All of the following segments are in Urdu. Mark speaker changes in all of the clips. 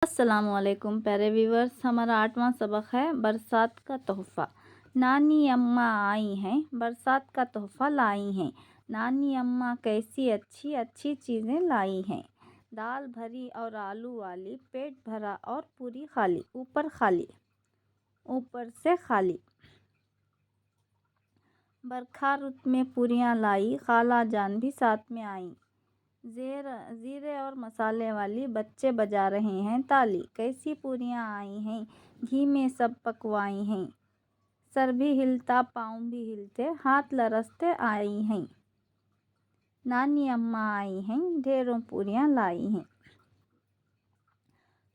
Speaker 1: السلام علیکم پیارے ویورز، ہمارا 8واں سبق ہے برسات کا تحفہ۔ نانی اماں آئی ہیں، برسات کا تحفہ لائی ہیں۔ نانی اماں کیسی اچھی اچھی چیزیں لائی ہیں۔ دال بھری اور آلو والی، پیٹ بھرا اور پوری خالی، اوپر سے خالی۔ برکھا رت میں پوریاں لائی، خالہ جان بھی ساتھ میں آئیں۔ زیرے اور مسالے والی، بچے بجا رہے ہیں تالی۔ کیسی پوریاں آئی ہیں، گھی میں سب پکوائی ہیں۔ سر بھی ہلتا، پاؤں بھی ہلتے، ہاتھ لرزتے آئی ہیں۔ نانی اماں آئی ہیں، ڈھیروں پوریاں لائی ہیں۔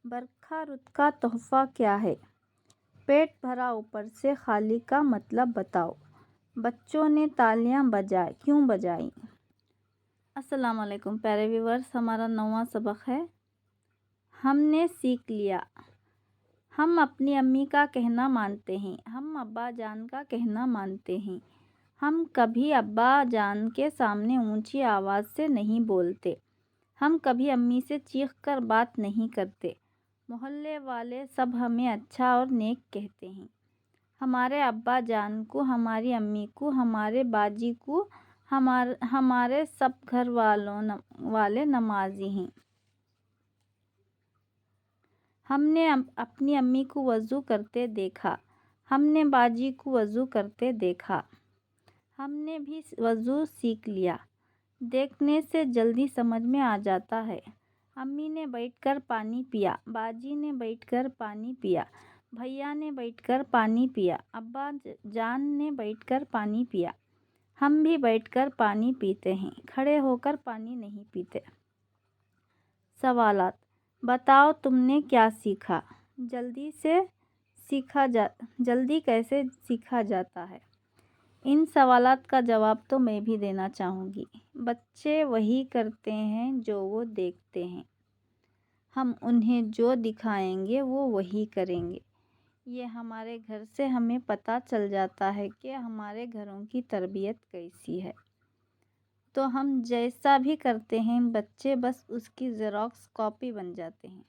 Speaker 1: برکھا رت کا تحفہ کیا ہے؟ پیٹ بھرا اوپر سے خالی کا مطلب بتاؤ۔ بچوں نے تالیاں کیوں بجائیں؟ السلام علیکم پیارے ویورز، ہمارا 9واں سبق ہے۔ ہم نے سیکھ لیا۔ ہم اپنی امی کا کہنا مانتے ہیں، ہم ابا جان کا کہنا مانتے ہیں۔ ہم کبھی ابا جان کے سامنے اونچی آواز سے نہیں بولتے۔ ہم کبھی امی سے چیخ کر بات نہیں کرتے۔ محلے والے سب ہمیں اچھا اور نیک کہتے ہیں۔ ہمارے ابا جان کو، ہماری امی کو، ہمارے باجی کو، ہمارے سب گھر والے نمازی ہیں۔ ہم نے اپنی امی کو وضو کرتے دیکھا، ہم نے باجی کو وضو کرتے دیکھا۔ ہم نے بھی وضو سیکھ لیا۔ دیکھنے سے جلدی سمجھ میں آ جاتا ہے۔ امی نے بیٹھ کر پانی پیا، باجی نے بیٹھ کر پانی پیا، بھیا نے بیٹھ کر پانی پیا، ابا جان نے بیٹھ کر پانی پیا۔ ہم بھی بیٹھ کر پانی پیتے ہیں، کھڑے ہو کر پانی نہیں پیتے۔ سوالات: بتاؤ تم نے کیا سیکھا؟ جلدی کیسے سیکھا جاتا ہے؟ ان سوالات کا جواب تو میں بھی دینا چاہوں گی۔ بچے وہی کرتے ہیں جو وہ دیکھتے ہیں۔ ہم انہیں جو دکھائیں گے وہ وہی کریں گے۔ یہ ہمارے گھر سے ہمیں پتہ چل جاتا ہے کہ ہمارے گھروں کی تربیت کیسی ہے۔ تو ہم جیسا بھی کرتے ہیں، بچے بس اس کی زیروکس کاپی بن جاتے ہیں۔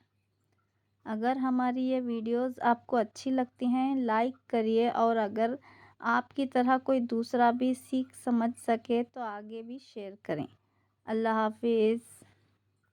Speaker 1: اگر ہماری یہ ویڈیوز آپ کو اچھی لگتی ہیں، لائک کریے، اور اگر آپ کی طرح کوئی دوسرا بھی سیکھ سمجھ سکے تو آگے بھی شیئر کریں۔ اللہ حافظ۔